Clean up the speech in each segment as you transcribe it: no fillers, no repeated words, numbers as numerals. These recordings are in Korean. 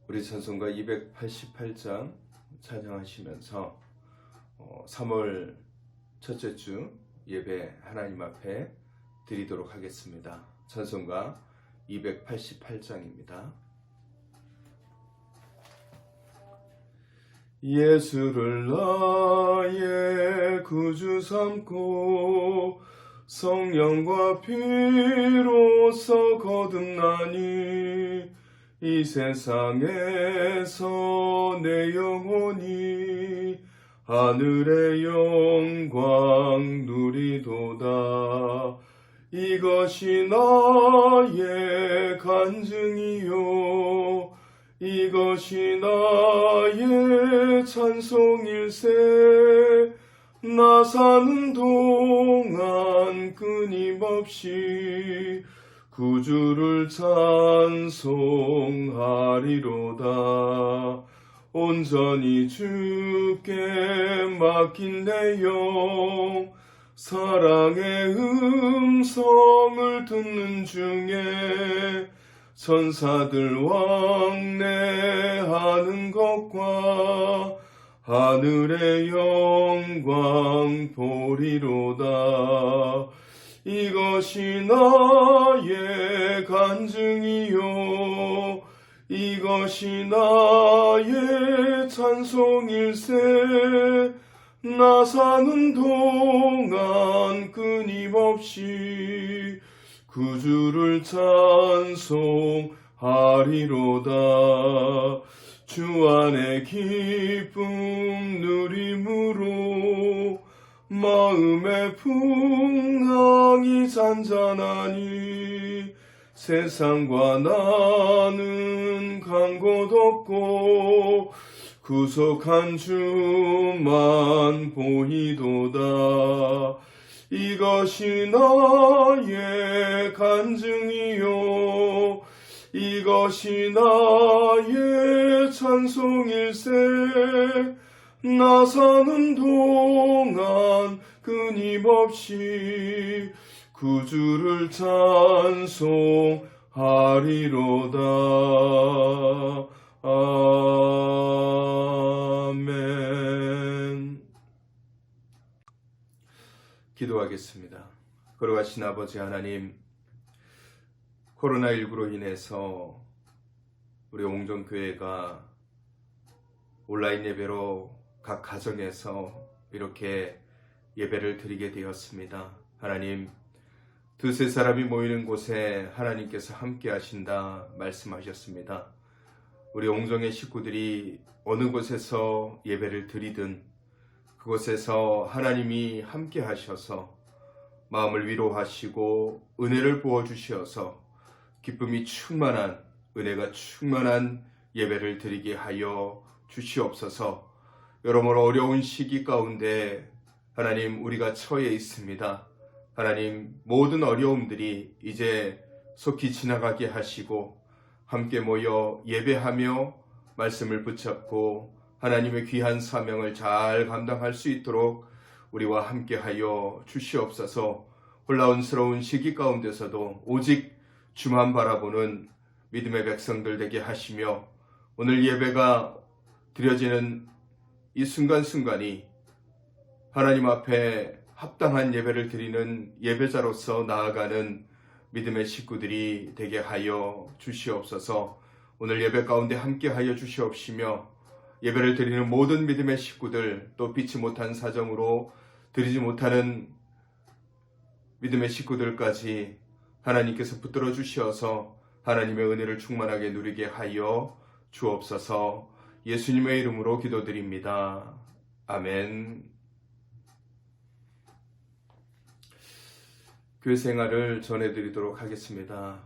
우리 찬송가 288장 찬양하시면서 3월 첫째 주 예배 하나님 앞에 드리도록 하겠습니다. 찬송가 288장입니다. 예수를 나의 구주 삼고 성령과 피로써 거듭나니 이 세상에서 내 영혼이 하늘의 영광 누리도다. 이것이 나의 간증이요 이것이 나의 찬송일세. 나 사는 동안 끊임없이 구주를 찬송하리로다. 온전히 주께 맡긴 내 영 사랑의 음성을 듣는 중에 천사들 왕래하는 것과 하늘의 영광 보리로다. 이것이 나의 간증이요 이것이 나의 찬송일세. 나 사는 동안 끊임없이 구주를 찬송하리로다. 주 안에 기쁨 누림으로 마음의 풍랑이 잔잔하니 세상과 나는 간 곳 없고 구속한 주만 보이도다. 이것이 나의 간증이요 이것이 나의 찬송일세. 나 사는 동안 끊임없이 구주를 찬송하리로다. 아멘. 기도하겠습니다. 거룩하신 아버지 하나님, 코로나19로 인해서 우리 옹정교회가 온라인 예배로 각 가정에서 이렇게 예배를 드리게 되었습니다. 하나님, 두세 사람이 모이는 곳에 하나님께서 함께 하신다 말씀하셨습니다. 우리 옹정의 식구들이 어느 곳에서 예배를 드리든 그곳에서 하나님이 함께 하셔서 마음을 위로하시고 은혜를 부어주시어서 기쁨이 충만한, 은혜가 충만한 예배를 드리게 하여 주시옵소서. 여러모로 어려운 시기 가운데 하나님 우리가 처해 있습니다. 하나님 모든 어려움들이 이제 속히 지나가게 하시고 함께 모여 예배하며 말씀을 붙잡고 하나님의 귀한 사명을 잘 감당할 수 있도록 우리와 함께 하여 주시옵소서. 혼란스러운 시기 가운데서도 오직 주만 바라보는 믿음의 백성들 되게 하시며 오늘 예배가 드려지는 이 순간순간이 하나님 앞에 합당한 예배를 드리는 예배자로서 나아가는 믿음의 식구들이 되게 하여 주시옵소서. 오늘 예배 가운데 함께 하여 주시옵시며 예배를 드리는 모든 믿음의 식구들, 또 피치 못한 사정으로 드리지 못하는 믿음의 식구들까지 하나님께서 붙들어 주시어서 하나님의 은혜를 충만하게 누리게 하여 주옵소서. 예수님의 이름으로 기도드립니다. 아멘. 교회 생활을 전해드리도록 하겠습니다.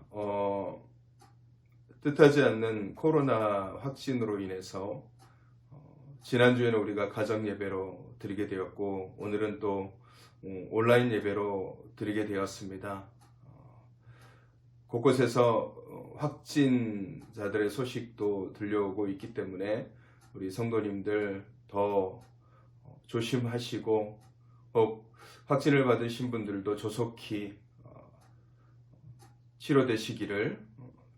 뜻하지 않는 코로나 확진으로 인해서 지난주에는 우리가 가정 예배로 드리게 되었고 오늘은 또 온라인 예배로 드리게 되었습니다. 곳곳에서 확진자들의 소식도 들려오고 있기 때문에 우리 성도님들 더 조심하시고 혹 확진을 받으신 분들도 조속히 치료되시기를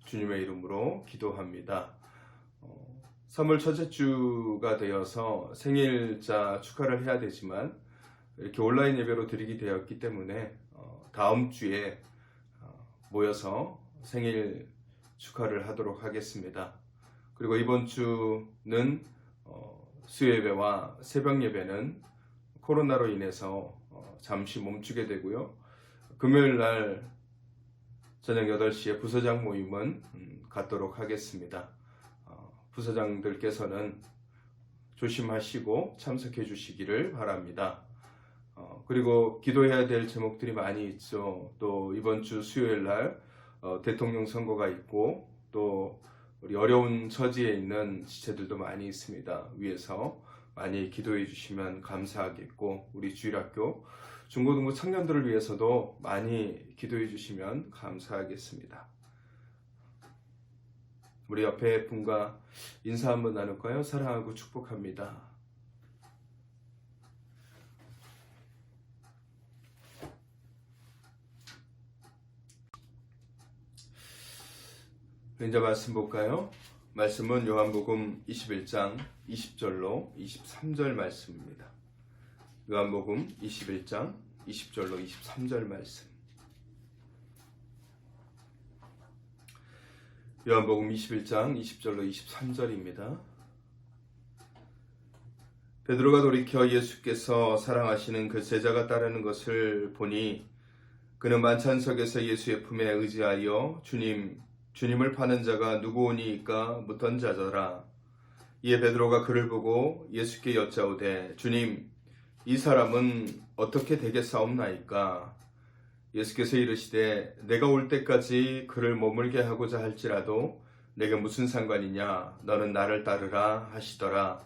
주님의 이름으로 기도합니다. 3월 첫째 주가 되어서 생일자 축하를 해야 되지만 이렇게 온라인 예배로 드리게 되었기 때문에 다음 주에 모여서 생일 축하를 하도록 하겠습니다. 그리고 이번 주는 수요 예배와 새벽 예배는 코로나로 인해서 잠시 멈추게 되고요. 금요일 날 저녁 8시에 부서장 모임은 갖도록 하겠습니다. 부서장들께서는 조심하시고 참석해 주시기를 바랍니다. 그리고 기도해야 될 제목들이 많이 있죠. 또 이번 주 수요일 날 대통령 선거가 있고 또 우리 어려운 처지에 있는 지체들도 많이 있습니다. 위에서 많이 기도해 주시면 감사하겠고 우리 주일학교 중고등부 청년들을 위해서도 많이 기도해 주시면 감사하겠습니다. 우리 옆에 분과 인사 한번 나눌까요? 사랑하고 축복합니다. 이제 말씀 볼까요? 말씀은 요한복음 21장 20절로 23절 말씀입니다. 요한복음 21장 20절로 23절 말씀. 요한복음 21장 20절로 23절입니다. 베드로가 돌이켜 예수께서 사랑하시는 그 제자가 따르는 것을 보니 그는 만찬석에서 예수의 품에 의지하여 주님을 파는 자가 누구오니이까 묻던 자더라. 이에 베드로가 그를 보고 예수께 여짜오되 주님 이 사람은 어떻게 되겠사옵나이까? 예수께서 이르시되 내가 올 때까지 그를 머물게 하고자 할지라도 내게 무슨 상관이냐? 너는 나를 따르라 하시더라.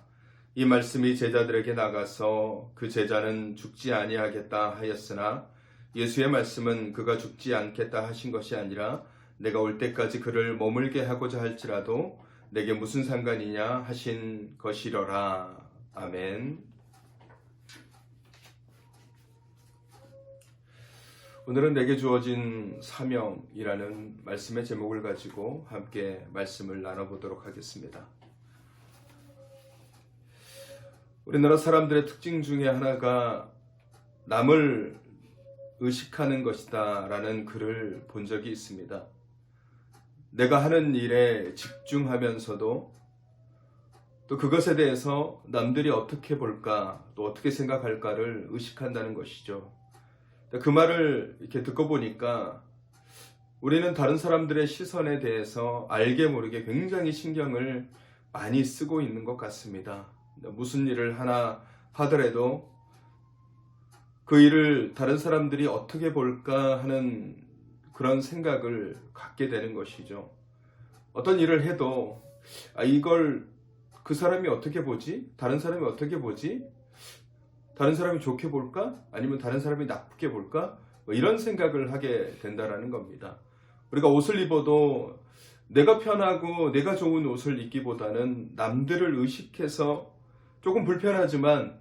이 말씀이 제자들에게 나가서 그 제자는 죽지 아니하겠다 하였으나 예수의 말씀은 그가 죽지 않겠다 하신 것이 아니라 내가 올 때까지 그를 머물게 하고자 할지라도 내게 무슨 상관이냐 하신 것이러라. 아멘. 오늘은 내게 주어진 사명이라는 말씀의 제목을 가지고 함께 말씀을 나눠보도록 하겠습니다. 우리나라 사람들의 특징 중에 하나가 남을 의식하는 것이다 라는 글을 본 적이 있습니다. 내가 하는 일에 집중하면서도 또 그것에 대해서 남들이 어떻게 볼까 또 어떻게 생각할까를 의식한다는 것이죠. 그 말을 이렇게 듣고 보니까 우리는 다른 사람들의 시선에 대해서 알게 모르게 굉장히 신경을 많이 쓰고 있는 것 같습니다. 무슨 일을 하나 하더라도 그 일을 다른 사람들이 어떻게 볼까 하는 그런 생각을 갖게 되는 것이죠. 어떤 일을 해도 이걸 그 사람이 어떻게 보지? 다른 사람이 어떻게 보지? 다른 사람이 좋게 볼까? 아니면 다른 사람이 나쁘게 볼까? 이런 생각을 하게 된다는 겁니다. 우리가 옷을 입어도 내가 편하고 내가 좋은 옷을 입기보다는 남들을 의식해서 조금 불편하지만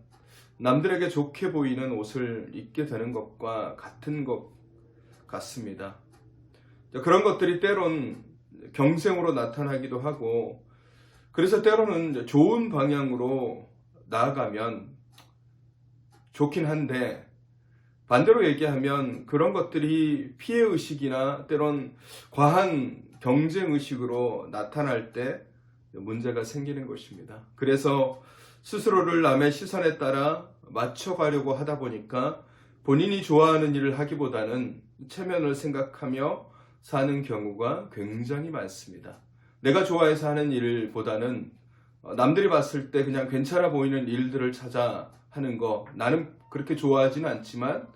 남들에게 좋게 보이는 옷을 입게 되는 것과 같은 것 같습니다. 그런 것들이 때론 경쟁으로 나타나기도 하고 그래서 때로는 좋은 방향으로 나아가면 좋긴 한데 반대로 얘기하면 그런 것들이 피해의식이나 때론 과한 경쟁의식으로 나타날 때 문제가 생기는 것입니다. 그래서 스스로를 남의 시선에 따라 맞춰가려고 하다 보니까 본인이 좋아하는 일을 하기보다는 체면을 생각하며 사는 경우가 굉장히 많습니다. 내가 좋아해서 하는 일보다는 남들이 봤을 때 그냥 괜찮아 보이는 일들을 찾아 하는 거, 나는 그렇게 좋아하지는 않지만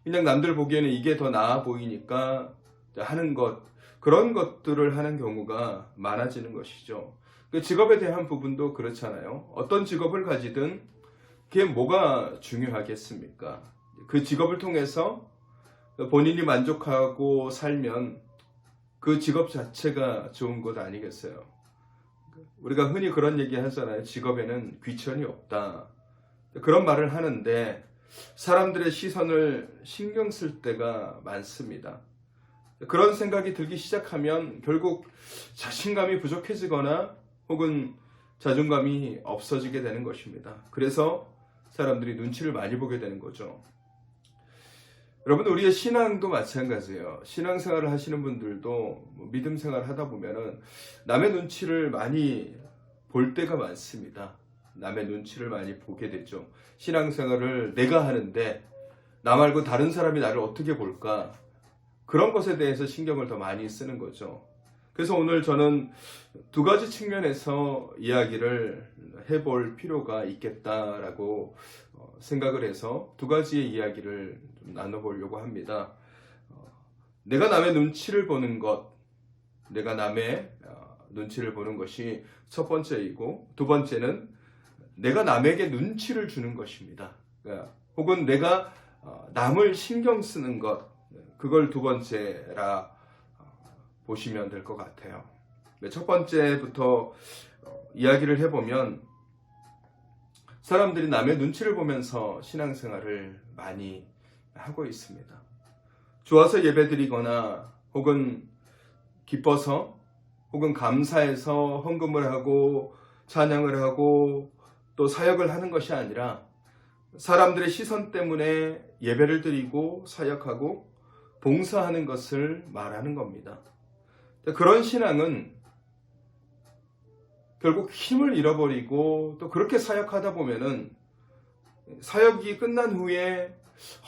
그냥 남들 보기에는 이게 더 나아 보이니까 하는 것, 그런 것들을 하는 경우가 많아지는 것이죠. 직업에 대한 부분도 그렇잖아요. 어떤 직업을 가지든 그게 뭐가 중요하겠습니까? 그 직업을 통해서 본인이 만족하고 살면 그 직업 자체가 좋은 것 아니겠어요? 우리가 흔히 그런 얘기 하잖아요. 직업에는 귀천이 없다. 그런 말을 하는데 사람들의 시선을 신경 쓸 때가 많습니다. 그런 생각이 들기 시작하면 결국 자신감이 부족해지거나 혹은 자존감이 없어지게 되는 것입니다. 그래서 사람들이 눈치를 많이 보게 되는 거죠. 여러분, 우리의 신앙도 마찬가지예요. 신앙생활을 하시는 분들도 믿음 생활을 하다 보면은 남의 눈치를 많이 볼 때가 많습니다. 남의 눈치를 많이 보게 되죠. 신앙생활을 내가 하는데 나 말고 다른 사람이 나를 어떻게 볼까? 그런 것에 대해서 신경을 더 많이 쓰는 거죠. 그래서 오늘 저는 두 가지 측면에서 이야기를 해볼 필요가 있겠다라고 생각을 해서 두 가지의 이야기를 좀 나눠보려고 합니다. 내가 남의 눈치를 보는 것, 내가 남의 눈치를 보는 것이 첫 번째이고, 두 번째는 내가 남에게 눈치를 주는 것입니다. 혹은 내가 남을 신경 쓰는 것, 그걸 두 번째라 보시면 될 것 같아요. 첫 번째부터 이야기를 해보면, 사람들이 남의 눈치를 보면서 신앙생활을 많이 하고 있습니다. 좋아서 예배드리거나 혹은 기뻐서 혹은 감사해서 헌금을 하고 찬양을 하고 또 사역을 하는 것이 아니라 사람들의 시선 때문에 예배를 드리고 사역하고 봉사하는 것을 말하는 겁니다. 그런 신앙은 결국 힘을 잃어버리고 또 그렇게 사역하다 보면은 사역이 끝난 후에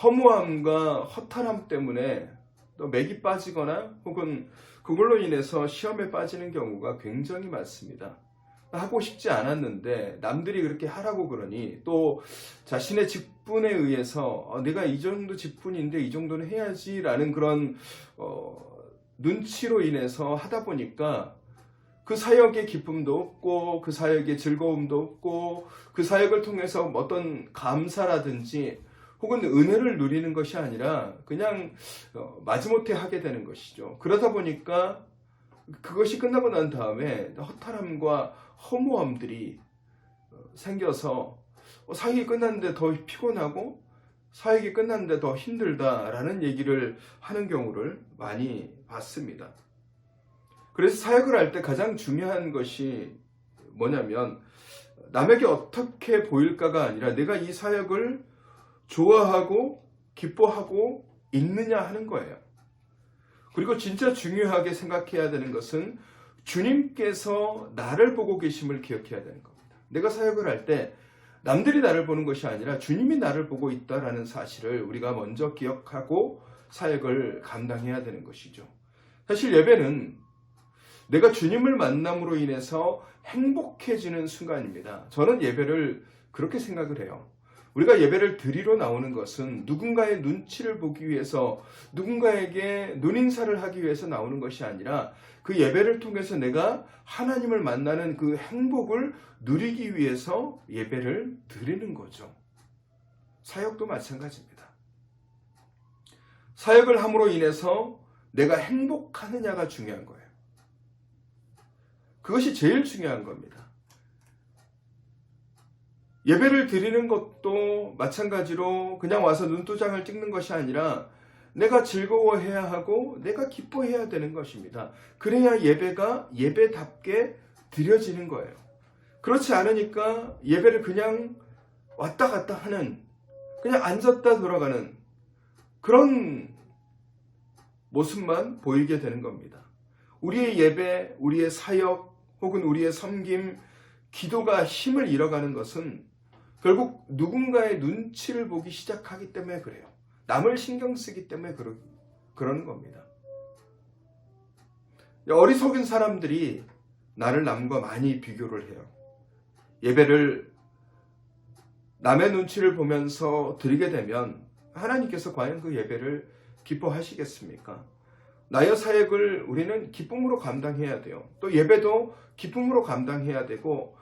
허무함과 허탈함 때문에 또 맥이 빠지거나 혹은 그걸로 인해서 시험에 빠지는 경우가 굉장히 많습니다. 하고 싶지 않았는데 남들이 그렇게 하라고 그러니 또 자신의 직분에 의해서 내가 이 정도 직분인데 이 정도는 해야지라는 그런 눈치로 인해서 하다 보니까 그 사역의 기쁨도 없고 그 사역의 즐거움도 없고 그 사역을 통해서 어떤 감사라든지 혹은 은혜를 누리는 것이 아니라 그냥 마지못해 하게 되는 것이죠. 그러다 보니까 그것이 끝나고 난 다음에 허탈함과 허무함들이 생겨서 사역이 끝났는데 더 피곤하고 사역이 끝났는데 더 힘들다라는 얘기를 하는 경우를 많이 봤습니다. 그래서 사역을 할 때 가장 중요한 것이 뭐냐면 남에게 어떻게 보일까가 아니라 내가 이 사역을 좋아하고 기뻐하고 있느냐 하는 거예요. 그리고 진짜 중요하게 생각해야 되는 것은 주님께서 나를 보고 계심을 기억해야 되는 겁니다. 내가 사역을 할 때 남들이 나를 보는 것이 아니라 주님이 나를 보고 있다라는 사실을 우리가 먼저 기억하고 사역을 감당해야 되는 것이죠. 사실 예배는 내가 주님을 만남으로 인해서 행복해지는 순간입니다. 저는 예배를 그렇게 생각을 해요. 우리가 예배를 드리러 나오는 것은 누군가의 눈치를 보기 위해서, 누군가에게 눈인사를 하기 위해서 나오는 것이 아니라 그 예배를 통해서 내가 하나님을 만나는 그 행복을 누리기 위해서 예배를 드리는 거죠. 사역도 마찬가지입니다. 사역을 함으로 인해서 내가 행복하느냐가 중요한 거예요. 그것이 제일 중요한 겁니다. 예배를 드리는 것도 마찬가지로 그냥 와서 눈도장을 찍는 것이 아니라 내가 즐거워해야 하고 내가 기뻐해야 되는 것입니다. 그래야 예배가 예배답게 드려지는 거예요. 그렇지 않으니까 예배를 그냥 왔다 갔다 하는, 그냥 앉았다 돌아가는 그런 모습만 보이게 되는 겁니다. 우리의 예배, 우리의 사역, 혹은 우리의 섬김, 기도가 힘을 잃어가는 것은 결국 누군가의 눈치를 보기 시작하기 때문에 그래요. 남을 신경 쓰기 때문에 그러는 겁니다. 어리석은 사람들이 나를 남과 많이 비교를 해요. 예배를 남의 눈치를 보면서 드리게 되면 하나님께서 과연 그 예배를 기뻐하시겠습니까? 나의 사역을 우리는 기쁨으로 감당해야 돼요. 또 예배도 기쁨으로 감당해야 되고,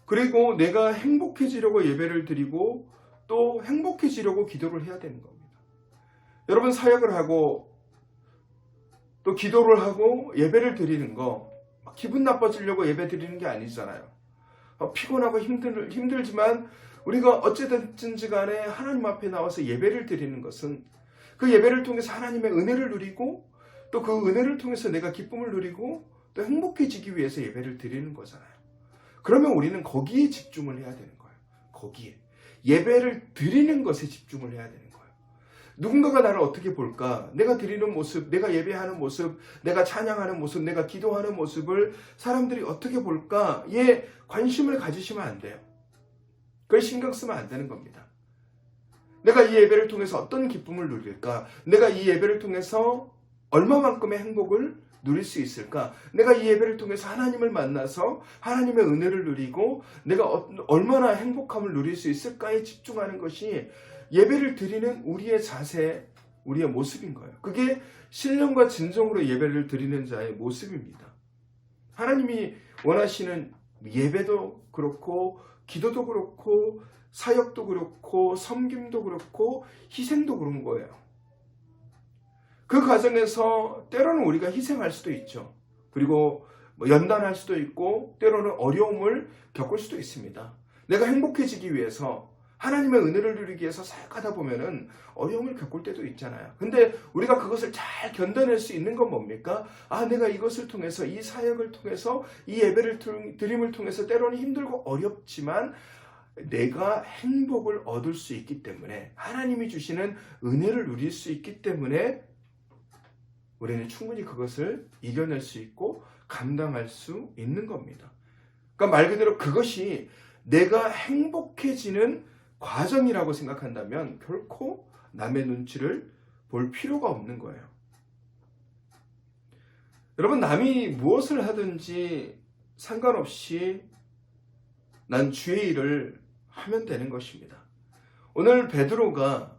그리고 내가 행복해지려고 예배를 드리고 또 행복해지려고 기도를 해야 되는 겁니다. 여러분, 사역을 하고 또 기도를 하고 예배를 드리는 거 기분 나빠지려고 예배 드리는 게 아니잖아요. 피곤하고 힘들지만 우리가 어찌됐든지 간에 하나님 앞에 나와서 예배를 드리는 것은 그 예배를 통해서 하나님의 은혜를 누리고 또 그 은혜를 통해서 내가 기쁨을 누리고 또 행복해지기 위해서 예배를 드리는 거잖아요. 그러면 우리는 거기에 집중을 해야 되는 거예요. 거기에. 예배를 드리는 것에 집중을 해야 되는 거예요. 누군가가 나를 어떻게 볼까? 내가 드리는 모습, 내가 예배하는 모습, 내가 찬양하는 모습, 내가 기도하는 모습을 사람들이 어떻게 볼까?에 관심을 가지시면 안 돼요. 그걸 신경 쓰면 안 되는 겁니다. 내가 이 예배를 통해서 어떤 기쁨을 누릴까? 내가 이 예배를 통해서 얼마만큼의 행복을 누릴 수 있을까? 내가 이 예배를 통해서 하나님을 만나서 하나님의 은혜를 누리고 내가 얼마나 행복함을 누릴 수 있을까에 집중하는 것이 예배를 드리는 우리의 자세, 우리의 모습인 거예요. 그게 신령과 진정으로 예배를 드리는 자의 모습입니다. 하나님이 원하시는 예배도 그렇고 기도도 그렇고 사역도 그렇고 섬김도 그렇고 희생도 그런 거예요. 그 과정에서 때로는 우리가 희생할 수도 있죠. 그리고 연단할 수도 있고 때로는 어려움을 겪을 수도 있습니다. 내가 행복해지기 위해서 하나님의 은혜를 누리기 위해서 사역하다 보면은 어려움을 겪을 때도 있잖아요. 근데 우리가 그것을 잘 견뎌낼 수 있는 건 뭡니까? 내가 이것을 통해서 이 사역을 통해서 이 예배를 드림을 통해서 때로는 힘들고 어렵지만 내가 행복을 얻을 수 있기 때문에 하나님이 주시는 은혜를 누릴 수 있기 때문에 우리는 충분히 그것을 이겨낼 수 있고 감당할 수 있는 겁니다. 그러니까 말 그대로 그것이 내가 행복해지는 과정이라고 생각한다면 결코 남의 눈치를 볼 필요가 없는 거예요. 여러분, 남이 무엇을 하든지 상관없이 난 주의 일을 하면 되는 것입니다. 오늘 베드로가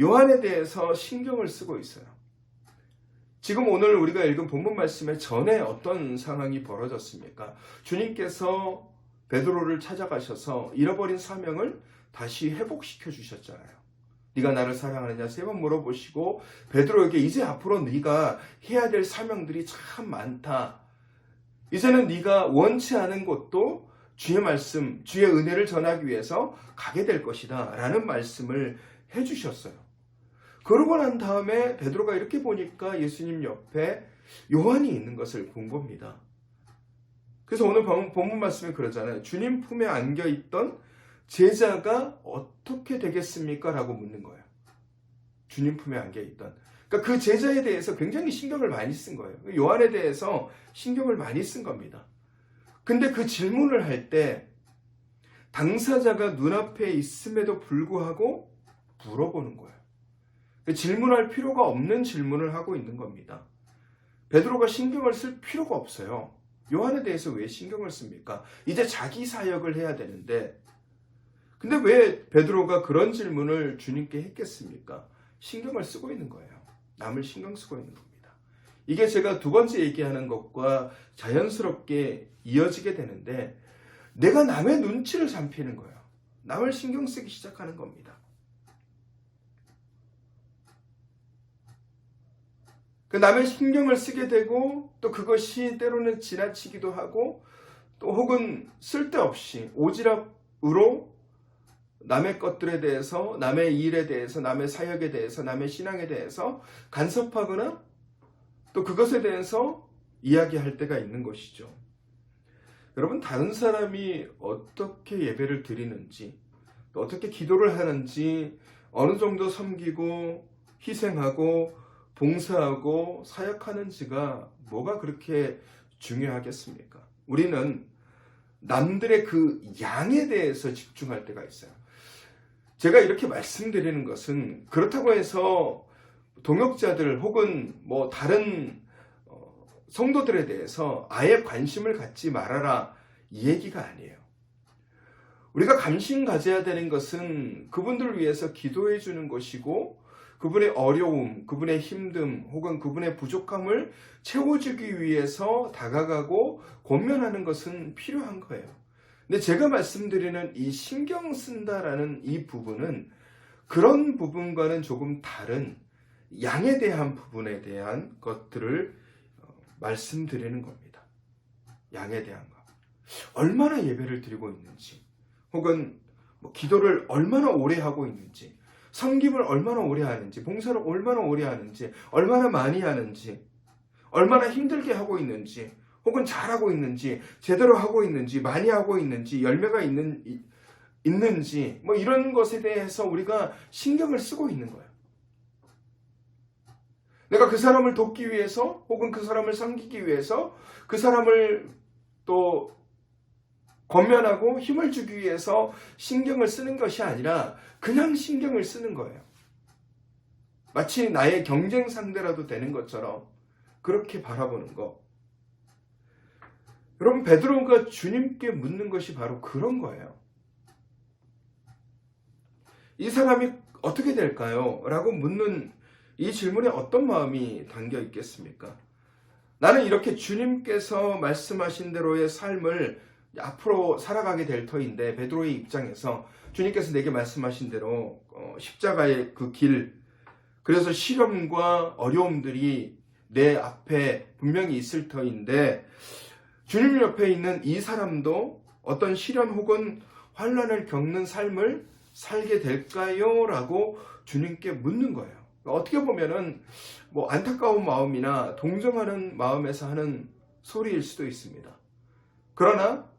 요한에 대해서 신경을 쓰고 있어요. 지금 오늘 우리가 읽은 본문 말씀의 전에 어떤 상황이 벌어졌습니까? 주님께서 베드로를 찾아가셔서 잃어버린 사명을 다시 회복시켜 주셨잖아요. 네가 나를 사랑하느냐 3번 물어보시고 베드로에게 이제 앞으로 네가 해야 될 사명들이 참 많다. 이제는 네가 원치 않은 곳도 주의 말씀, 주의 은혜를 전하기 위해서 가게 될 것이다 라는 말씀을 해주셨어요. 그러고 난 다음에 베드로가 이렇게 보니까 예수님 옆에 요한이 있는 것을 본 겁니다. 그래서 오늘 본문 말씀에 그러잖아요. 주님 품에 안겨있던 제자가 어떻게 되겠습니까? 라고 묻는 거예요. 주님 품에 안겨있던. 그러니까 그 제자에 대해서 굉장히 신경을 많이 쓴 거예요. 요한에 대해서 신경을 많이 쓴 겁니다. 근데 그 질문을 할 때 당사자가 눈앞에 있음에도 불구하고 물어보는 거예요. 질문할 필요가 없는 질문을 하고 있는 겁니다. 베드로가 신경을 쓸 필요가 없어요. 요한에 대해서 왜 신경을 씁니까? 이제 자기 사역을 해야 되는데 근데 왜 베드로가 그런 질문을 주님께 했겠습니까? 신경을 쓰고 있는 거예요. 남을 신경 쓰고 있는 겁니다. 이게 제가 두 번째 얘기하는 것과 자연스럽게 이어지게 되는데 내가 남의 눈치를 살피는 거예요. 남을 신경 쓰기 시작하는 겁니다. 그 남의 신경을 쓰게 되고 또 그것이 때로는 지나치기도 하고 또 혹은 쓸데없이 오지랖으로 남의 것들에 대해서 남의 일에 대해서 남의 사역에 대해서 남의 신앙에 대해서 간섭하거나 또 그것에 대해서 이야기할 때가 있는 것이죠. 여러분, 다른 사람이 어떻게 예배를 드리는지 또 어떻게 기도를 하는지 어느 정도 섬기고 희생하고 봉사하고 사역하는지가 뭐가 그렇게 중요하겠습니까? 우리는 남들의 그 양에 대해서 집중할 때가 있어요. 제가 이렇게 말씀드리는 것은 그렇다고 해서 동역자들 혹은 다른 성도들에 대해서 아예 관심을 갖지 말아라 이 얘기가 아니에요. 우리가 관심 가져야 되는 것은 그분들을 위해서 기도해 주는 것이고 그분의 어려움, 그분의 힘듦 혹은 그분의 부족함을 채워주기 위해서 다가가고 권면하는 것은 필요한 거예요. 근데 제가 말씀드리는 이 신경 쓴다라는 이 부분은 그런 부분과는 조금 다른 양에 대한 부분에 대한 것들을 말씀드리는 겁니다. 양에 대한 것. 얼마나 예배를 드리고 있는지 혹은 기도를 얼마나 오래 하고 있는지 섬김을 얼마나 오래 하는지, 봉사를 얼마나 오래 하는지, 얼마나 많이 하는지, 얼마나 힘들게 하고 있는지, 혹은 잘하고 있는지, 제대로 하고 있는지, 많이 하고 있는지, 열매가 있는지, 뭐 이런 것에 대해서 우리가 신경을 쓰고 있는 거예요. 내가 그 사람을 돕기 위해서, 혹은 그 사람을 섬기기 위해서, 그 사람을 또 권면하고 힘을 주기 위해서 신경을 쓰는 것이 아니라 그냥 신경을 쓰는 거예요. 마치 나의 경쟁 상대라도 되는 것처럼 그렇게 바라보는 거. 여러분, 베드로가 주님께 묻는 것이 바로 그런 거예요. 이 사람이 어떻게 될까요? 라고 묻는 이 질문에 어떤 마음이 담겨 있겠습니까? 나는 이렇게 주님께서 말씀하신 대로의 삶을 앞으로 살아가게 될 터인데, 베드로의 입장에서 주님께서 내게 말씀하신 대로 십자가의 그 길, 그래서 시련과 어려움들이 내 앞에 분명히 있을 터인데, 주님 옆에 있는 이 사람도 어떤 시련 혹은 환난을 겪는 삶을 살게 될까요? 라고 주님께 묻는 거예요. 어떻게 보면은 뭐 안타까운 마음이나 동정하는 마음에서 하는 소리일 수도 있습니다. 그러나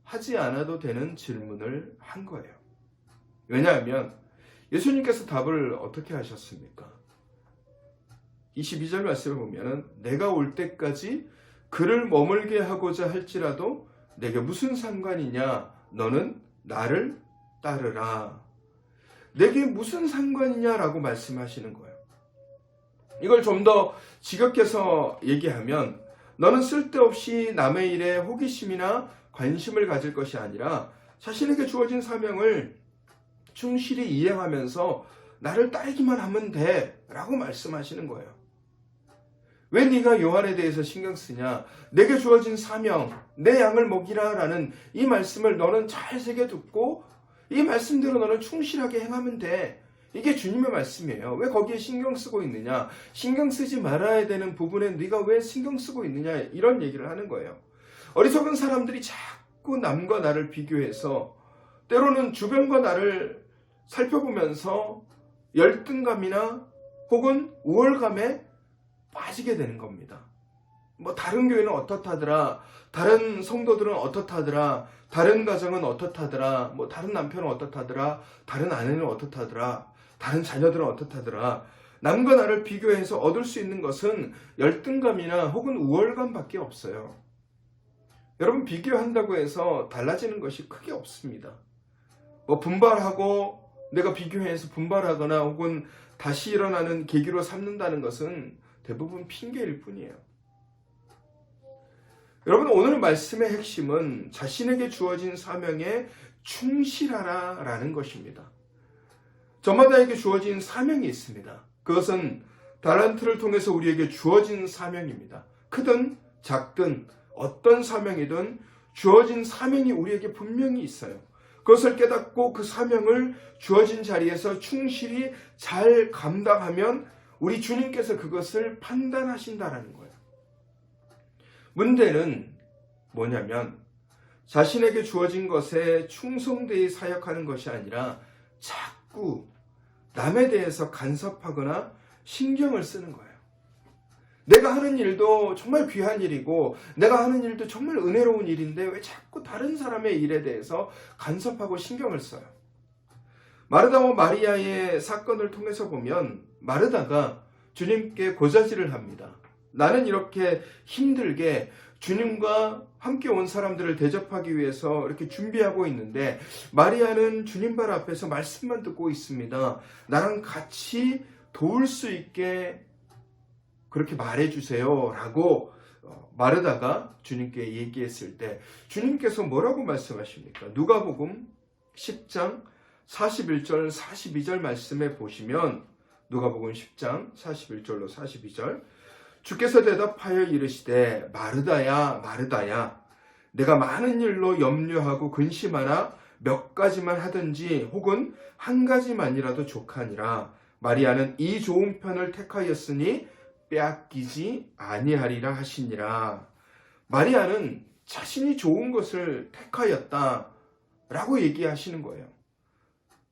하지 않아도 되는 질문을 한 거예요. 왜냐하면 예수님께서 답을 어떻게 하셨습니까? 22절 말씀을 보면은 내가 올 때까지 그를 머물게 하고자 할지라도 내게 무슨 상관이냐? 너는 나를 따르라. 내게 무슨 상관이냐라고 말씀하시는 거예요. 이걸 좀 더 지극해서 얘기하면 너는 쓸데없이 남의 일에 호기심이나 관심을 가질 것이 아니라 자신에게 주어진 사명을 충실히 이행하면서 나를 따르기만 하면 돼 라고 말씀하시는 거예요. 왜 네가 요한에 대해서 신경 쓰냐? 내게 주어진 사명, 내 양을 먹이라 라는 이 말씀을 너는 잘 새겨 듣고 이 말씀대로 너는 충실하게 행하면 돼. 이게 주님의 말씀이에요. 왜 거기에 신경 쓰고 있느냐? 신경 쓰지 말아야 되는 부분에 네가 왜 신경 쓰고 있느냐? 이런 얘기를 하는 거예요. 어리석은 사람들이 자꾸 남과 나를 비교해서 때로는 주변과 나를 살펴보면서 열등감이나 혹은 우월감에 빠지게 되는 겁니다. 뭐 다른 교회는 어떻다더라, 다른 성도들은 어떻다더라, 다른 가정은 어떻다더라, 뭐 다른 남편은 어떻다더라, 다른 아내는 어떻다더라, 다른 자녀들은 어떻다더라. 남과 나를 비교해서 얻을 수 있는 것은 열등감이나 혹은 우월감밖에 없어요. 여러분, 비교한다고 해서 달라지는 것이 크게 없습니다. 뭐 분발하고 내가 비교해서 분발하거나 혹은 다시 일어나는 계기로 삼는다는 것은 대부분 핑계일 뿐이에요. 여러분, 오늘 말씀의 핵심은 자신에게 주어진 사명에 충실하라 라는 것입니다. 저마다에게 주어진 사명이 있습니다. 그것은 달란트를 통해서 우리에게 주어진 사명입니다. 크든 작든 어떤 사명이든 주어진 사명이 우리에게 분명히 있어요. 그것을 깨닫고 그 사명을 주어진 자리에서 충실히 잘 감당하면 우리 주님께서 그것을 판단하신다라는 거예요. 문제는 뭐냐면 자신에게 주어진 것에 충성되이 사역하는 것이 아니라 자꾸 남에 대해서 간섭하거나 신경을 쓰는 거예요. 내가 하는 일도 정말 귀한 일이고 내가 하는 일도 정말 은혜로운 일인데 왜 자꾸 다른 사람의 일에 대해서 간섭하고 신경을 써요. 마르다와 마리아의 사건을 통해서 보면 마르다가 주님께 고자질을 합니다. 나는 이렇게 힘들게 주님과 함께 온 사람들을 대접하기 위해서 이렇게 준비하고 있는데 마리아는 주님 발 앞에서 말씀만 듣고 있습니다. 나랑 같이 도울 수 있게 그렇게 말해주세요 라고 마르다가 주님께 얘기했을 때 주님께서 뭐라고 말씀하십니까? 누가복음 10장 41절 42절 말씀에 보시면 누가복음 10장 41절로 42절 주께서 대답하여 이르시되 마르다야 마르다야 내가 많은 일로 염려하고 근심하나 몇 가지만 하든지 혹은 한 가지만이라도 족하니라. 마리아는 이 좋은 편을 택하였으니 빼앗기지 아니하리라 하시니라. 마리아는 자신이 좋은 것을 택하였다 라고 얘기하시는 거예요.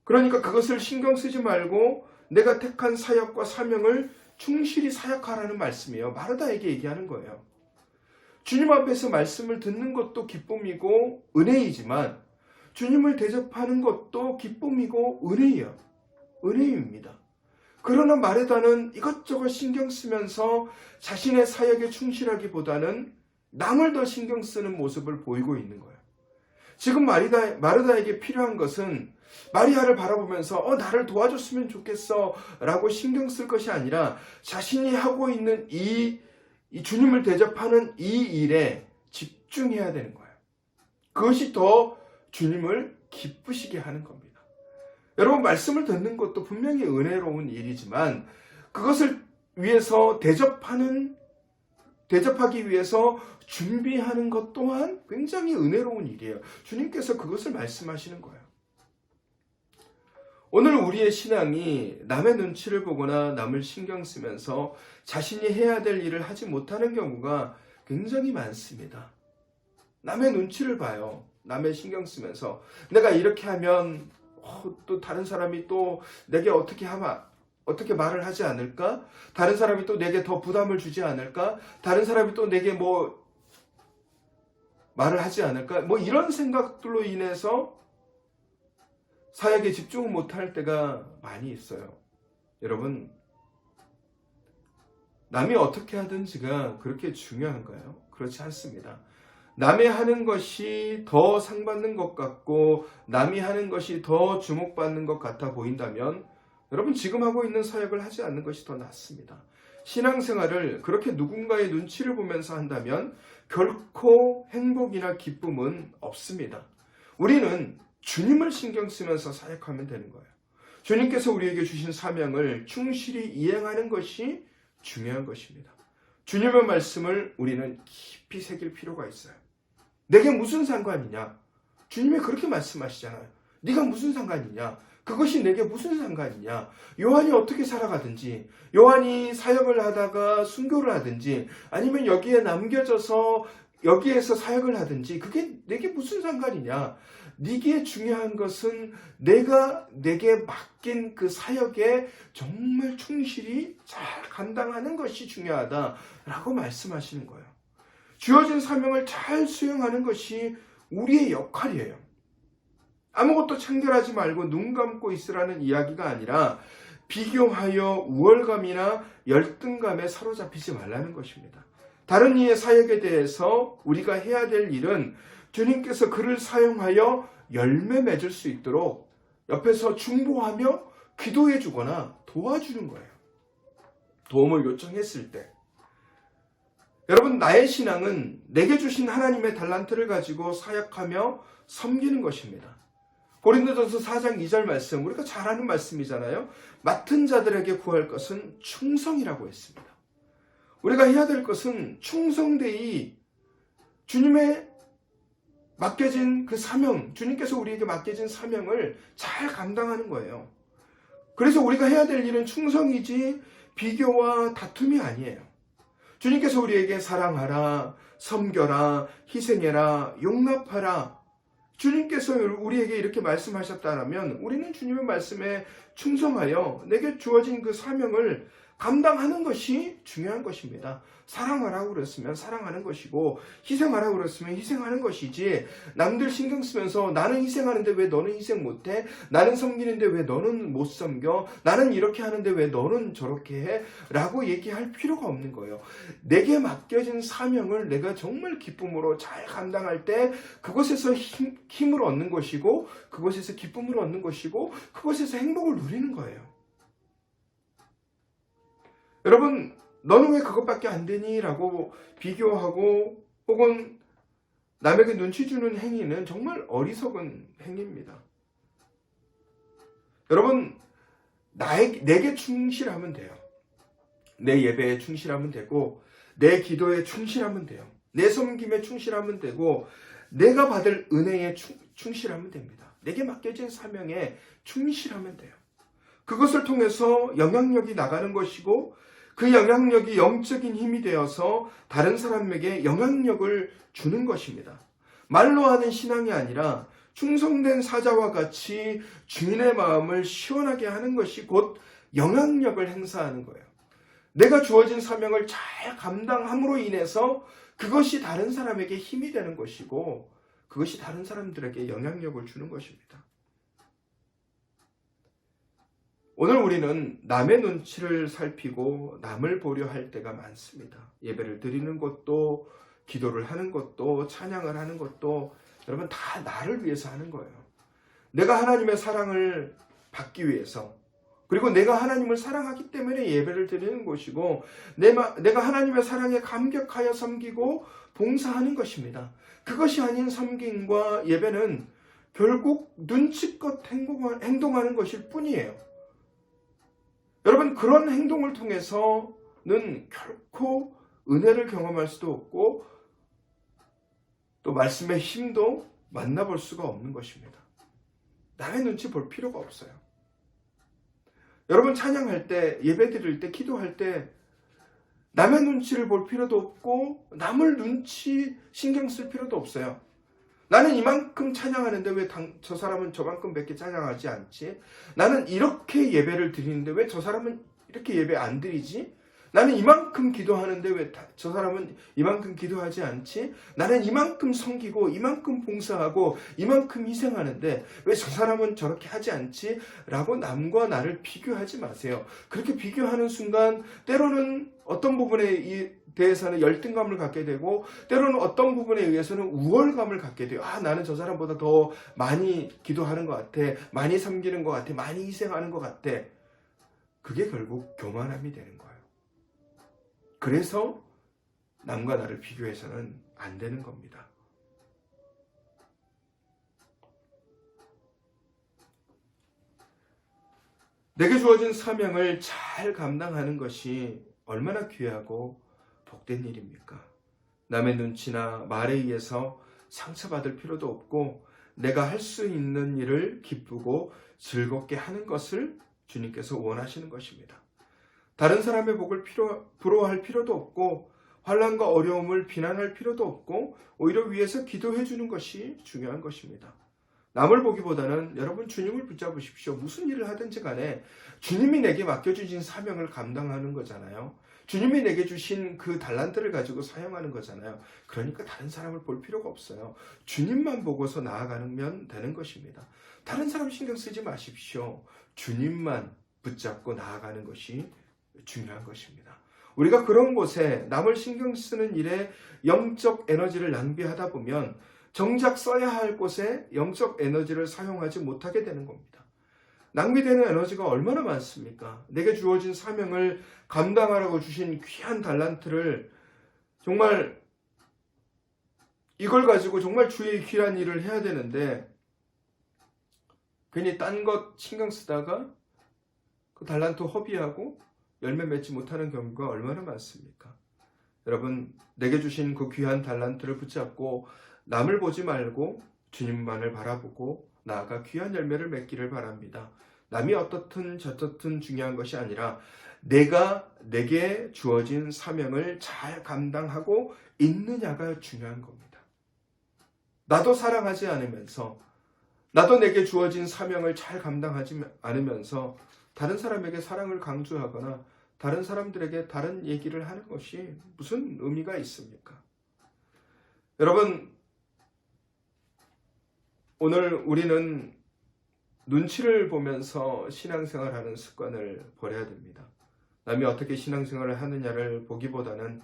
그러니까 그것을 신경 쓰지 말고 내가 택한 사역과 사명을 충실히 사역하라는 말씀이에요. 마르다에게 얘기하는 거예요. 주님 앞에서 말씀을 듣는 것도 기쁨이고 은혜이지만 주님을 대접하는 것도 기쁨이고 은혜입니다. 그러나 마르다는 이것저것 신경 쓰면서 자신의 사역에 충실하기보다는 남을 더 신경 쓰는 모습을 보이고 있는 거예요. 지금 마르다에게 필요한 것은 마리아를 바라보면서 나를 도와줬으면 좋겠어 라고 신경 쓸 것이 아니라 자신이 하고 있는 이 주님을 대접하는 이 일에 집중해야 되는 거예요. 그것이 더 주님을 기쁘시게 하는 겁니다. 여러분, 말씀을 듣는 것도 분명히 은혜로운 일이지만 그것을 위해서 대접하기 위해서 준비하는 것 또한 굉장히 은혜로운 일이에요. 주님께서 그것을 말씀하시는 거예요. 오늘 우리의 신앙이 남의 눈치를 보거나 남을 신경 쓰면서 자신이 해야 될 일을 하지 못하는 경우가 굉장히 많습니다. 남의 눈치를 봐요. 남의 신경 쓰면서 내가 이렇게 하면 또 다른 사람이 또 내게 어떻게 말을 하지 않을까? 다른 사람이 또 내게 더 부담을 주지 않을까? 다른 사람이 또 내게 말을 하지 않을까? 이런 생각들로 인해서 사역에 집중을 못할 때가 많이 있어요. 여러분, 남이 어떻게 하든지가 그렇게 중요한가요? 그렇지 않습니다. 남이 하는 것이 더 상받는 것 같고 남이 하는 것이 더 주목받는 것 같아 보인다면 여러분, 지금 하고 있는 사역을 하지 않는 것이 더 낫습니다. 신앙생활을 그렇게 누군가의 눈치를 보면서 한다면 결코 행복이나 기쁨은 없습니다. 우리는 주님을 신경 쓰면서 사역하면 되는 거예요. 주님께서 우리에게 주신 사명을 충실히 이행하는 것이 중요한 것입니다. 주님의 말씀을 우리는 깊이 새길 필요가 있어요. 내게 무슨 상관이냐? 주님이 그렇게 말씀하시잖아요. 네가 무슨 상관이냐? 그것이 내게 무슨 상관이냐? 요한이 어떻게 살아가든지, 요한이 사역을 하다가 순교를 하든지, 아니면 여기에 남겨져서 여기에서 사역을 하든지, 그게 내게 무슨 상관이냐? 네게 중요한 것은 내가 내게 맡긴 그 사역에 정말 충실히 잘 감당하는 것이 중요하다라고 말씀하시는 거예요. 주어진 사명을 잘 수행하는 것이 우리의 역할이에요. 아무것도 참견하지 말고 눈 감고 있으라는 이야기가 아니라 비교하여 우월감이나 열등감에 사로잡히지 말라는 것입니다. 다른 이의 사역에 대해서 우리가 해야 될 일은 주님께서 그를 사용하여 열매 맺을 수 있도록 옆에서 중보하며 기도해 주거나 도와주는 거예요. 도움을 요청했을 때. 여러분, 나의 신앙은 내게 주신 하나님의 달란트를 가지고 사역하며 섬기는 것입니다. 고린도전서 4장 2절 말씀, 우리가 잘 아는 말씀이잖아요. 맡은 자들에게 구할 것은 충성이라고 했습니다. 우리가 해야 될 것은 충성되이 주님의 맡겨진 그 사명, 주님께서 우리에게 맡겨진 사명을 잘 감당하는 거예요. 그래서 우리가 해야 될 일은 충성이지 비교와 다툼이 아니에요. 주님께서 우리에게 사랑하라, 섬겨라, 희생해라, 용납하라. 주님께서 우리에게 이렇게 말씀하셨다면 우리는 주님의 말씀에 충성하여 내게 주어진 그 사명을 감당하는 것이 중요한 것입니다. 사랑하라고 그랬으면 사랑하는 것이고 희생하라고 그랬으면 희생하는 것이지, 남들 신경 쓰면서 나는 희생하는데 왜 너는 희생 못해? 나는 섬기는데 왜 너는 못 섬겨? 나는 이렇게 하는데 왜 너는 저렇게 해? 라고 얘기할 필요가 없는 거예요. 내게 맡겨진 사명을 내가 정말 기쁨으로 잘 감당할 때 그곳에서 힘을 얻는 것이고 그곳에서 기쁨을 얻는 것이고 그곳에서 행복을 누리는 거예요. 여러분, 너는 왜 그것밖에 안 되니? 라고 비교하고 혹은 남에게 눈치 주는 행위는 정말 어리석은 행위입니다. 여러분, 내게 충실하면 돼요. 내 예배에 충실하면 되고 내 기도에 충실하면 돼요. 내 섬김에 충실하면 되고 내가 받을 은혜에 충실하면 됩니다. 내게 맡겨진 사명에 충실하면 돼요. 그것을 통해서 영향력이 나가는 것이고 그 영향력이 영적인 힘이 되어서 다른 사람에게 영향력을 주는 것입니다. 말로 하는 신앙이 아니라 충성된 사자와 같이 주인의 마음을 시원하게 하는 것이 곧 영향력을 행사하는 거예요. 내가 주어진 사명을 잘 감당함으로 인해서 그것이 다른 사람에게 힘이 되는 것이고 그것이 다른 사람들에게 영향력을 주는 것입니다. 오늘 우리는 남의 눈치를 살피고 남을 보려 할 때가 많습니다. 예배를 드리는 것도, 기도를 하는 것도, 찬양을 하는 것도 여러분 다 나를 위해서 하는 거예요. 내가 하나님의 사랑을 받기 위해서, 그리고 내가 하나님을 사랑하기 때문에 예배를 드리는 것이고 내가 하나님의 사랑에 감격하여 섬기고 봉사하는 것입니다. 그것이 아닌 섬김과 예배는 결국 눈치껏 행동하는 것일 뿐이에요. 여러분, 그런 행동을 통해서는 결코 은혜를 경험할 수도 없고 또 말씀의 힘도 만나볼 수가 없는 것입니다. 남의 눈치 볼 필요가 없어요. 여러분, 찬양할 때, 예배 드릴 때, 기도할 때 남의 눈치를 볼 필요도 없고 남을 눈치 신경 쓸 필요도 없어요. 나는 이만큼 찬양하는데 왜 저 사람은 저만큼밖에 찬양하지 않지? 나는 이렇게 예배를 드리는데 왜 저 사람은 이렇게 예배 안 드리지? 나는 이만큼 기도하는데 왜 저 사람은 이만큼 기도하지 않지? 나는 이만큼 섬기고 이만큼 봉사하고 이만큼 희생하는데 왜 저 사람은 저렇게 하지 않지? 라고 남과 나를 비교하지 마세요. 그렇게 비교하는 순간 때로는 어떤 부분에 대해서는 열등감을 갖게 되고 때로는 어떤 부분에 의해서는 우월감을 갖게 돼요. 나는 저 사람보다 더 많이 기도하는 것 같아. 많이 섬기는 것 같아. 많이 희생하는 것 같아. 그게 결국 교만함이 되는 거예요. 그래서 남과 나를 비교해서는 안 되는 겁니다. 내게 주어진 사명을 잘 감당하는 것이 얼마나 귀하고 복된 일입니까? 남의 눈치나 말에 의해서 상처받을 필요도 없고 내가 할 수 있는 일을 기쁘고 즐겁게 하는 것을 주님께서 원하시는 것입니다. 다른 사람의 복을 부러워할 필요도 없고 환난과 어려움을 비난할 필요도 없고 오히려 위해서 기도해 주는 것이 중요한 것입니다. 남을 보기보다는 여러분 주님을 붙잡으십시오. 무슨 일을 하든지 간에 주님이 내게 맡겨주신 사명을 감당하는 거잖아요. 주님이 내게 주신 그 달란트를 가지고 사용하는 거잖아요. 그러니까 다른 사람을 볼 필요가 없어요. 주님만 보고서 나아가면 되는 것입니다. 다른 사람 신경 쓰지 마십시오. 주님만 붙잡고 나아가는 것이 중요한 것입니다. 우리가 그런 곳에 남을 신경 쓰는 일에 영적 에너지를 낭비하다 보면 정작 써야 할 곳에 영적 에너지를 사용하지 못하게 되는 겁니다. 낭비되는 에너지가 얼마나 많습니까? 내게 주어진 사명을 감당하라고 주신 귀한 달란트를 정말 이걸 가지고 정말 주의 귀한 일을 해야 되는데 괜히 딴 것 신경 쓰다가 그 달란트 허비하고 열매 맺지 못하는 경우가 얼마나 많습니까? 여러분, 내게 주신 그 귀한 달란트를 붙잡고 남을 보지 말고 주님만을 바라보고 나아가 귀한 열매를 맺기를 바랍니다. 남이 어떻든 저떻든 중요한 것이 아니라 내게 주어진 사명을 잘 감당하고 있느냐가 중요한 겁니다. 나도 사랑하지 않으면서 나도 내게 주어진 사명을 잘 감당하지 않으면서 다른 사람에게 사랑을 강조하거나 다른 사람들에게 다른 얘기를 하는 것이 무슨 의미가 있습니까? 여러분, 오늘 우리는 눈치를 보면서 신앙생활하는 습관을 버려야 됩니다. 남이 어떻게 신앙생활을 하느냐를 보기보다는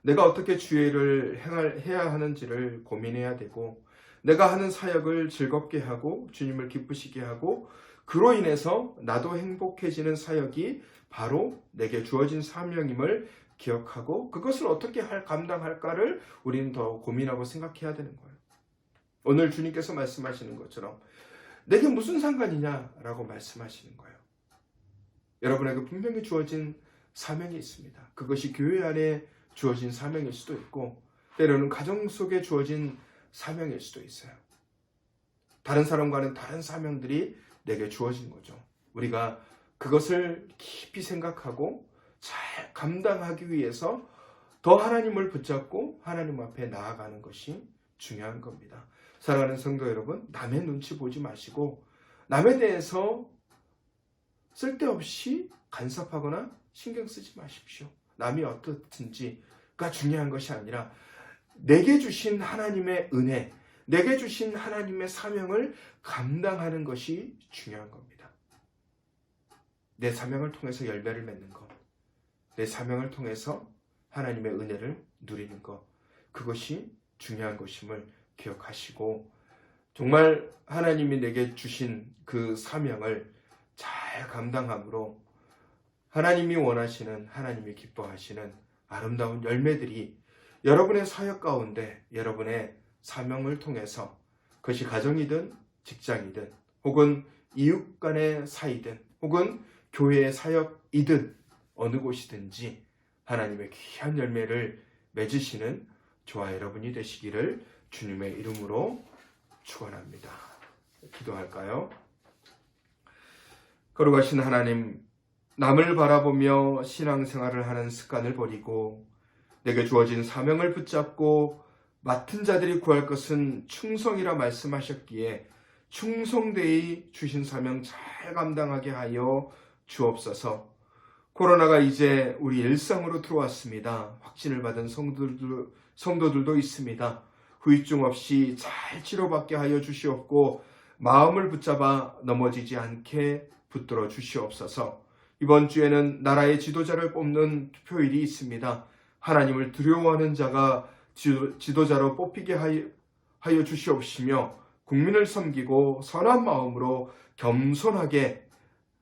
내가 어떻게 주의를 해야 하는지를 고민해야 되고 내가 하는 사역을 즐겁게 하고 주님을 기쁘시게 하고 그로 인해서 나도 행복해지는 사역이 바로 내게 주어진 사명임을 기억하고 그것을 어떻게 감당할까를 우리는 더 고민하고 생각해야 되는 거예요. 오늘 주님께서 말씀하시는 것처럼 내게 무슨 상관이냐라고 말씀하시는 거예요. 여러분에게 분명히 주어진 사명이 있습니다. 그것이 교회 안에 주어진 사명일 수도 있고 때로는 가정 속에 주어진 사명일 수도 있어요. 다른 사람과는 다른 사명들이 내게 주어진 거죠. 우리가 그것을 깊이 생각하고 잘 감당하기 위해서 더 하나님을 붙잡고 하나님 앞에 나아가는 것이 중요한 겁니다. 사랑하는 성도 여러분, 남의 눈치 보지 마시고 남에 대해서 쓸데없이 간섭하거나 신경 쓰지 마십시오. 남이 어떻든지가 중요한 것이 아니라 내게 주신 하나님의 은혜, 내게 주신 하나님의 사명을 감당하는 것이 중요한 겁니다. 내 사명을 통해서 열매를 맺는 것, 내 사명을 통해서 하나님의 은혜를 누리는 것, 그것이 중요한 것임을 기억하시고 정말 하나님이 내게 주신 그 사명을 잘 감당함으로 하나님이 원하시는, 하나님이 기뻐하시는 아름다운 열매들이 여러분의 사역 가운데, 여러분의 사명을 통해서, 그것이 가정이든 직장이든 혹은 이웃 간의 사이든 혹은 교회의 사역이든 어느 곳이든지 하나님의 귀한 열매를 맺으시는 저와 여러분이 되시기를 주님의 이름으로 축원합니다. 기도할까요? 거룩하신 하나님, 남을 바라보며 신앙생활을 하는 습관을 버리고 내게 주어진 사명을 붙잡고 맡은 자들이 구할 것은 충성이라 말씀하셨기에 충성되이 주신 사명 잘 감당하게 하여 주옵소서. 코로나가 이제 우리 일상으로 들어왔습니다. 확진을 받은 성도들도 있습니다. 후유증 없이 잘 치료받게 하여 주시옵고 마음을 붙잡아 넘어지지 않게 붙들어 주시옵소서. 이번 주에는 나라의 지도자를 뽑는 투표일이 있습니다. 하나님을 두려워하는 자가 지도자로 뽑히게 하여 주시옵시며 국민을 섬기고 선한 마음으로 겸손하게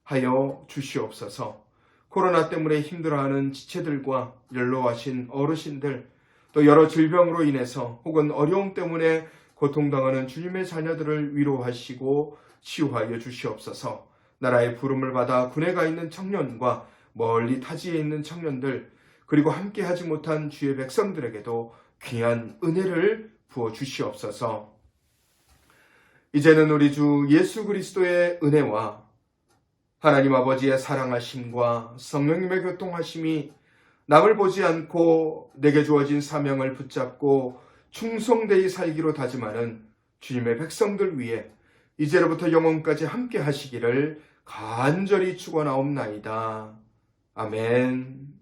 하여 주시옵소서. 코로나 때문에 힘들어하는 지체들과 연로하신 어르신들, 또 여러 질병으로 인해서 혹은 어려움 때문에 고통당하는 주님의 자녀들을 위로하시고 치유하여 주시옵소서. 나라의 부름을 받아 군에 가 있는 청년과 멀리 타지에 있는 청년들, 그리고 함께하지 못한 주의 백성들에게도 귀한 은혜를 부어 주시옵소서. 이제는 우리 주 예수 그리스도의 은혜와 하나님 아버지의 사랑하심과 성령님의 교통하심이 남을 보지 않고 내게 주어진 사명을 붙잡고 충성되이 살기로 다짐하는 주님의 백성들 위해 이제로부터 영원까지 함께 하시기를 간절히 축원하옵나이다. 아멘.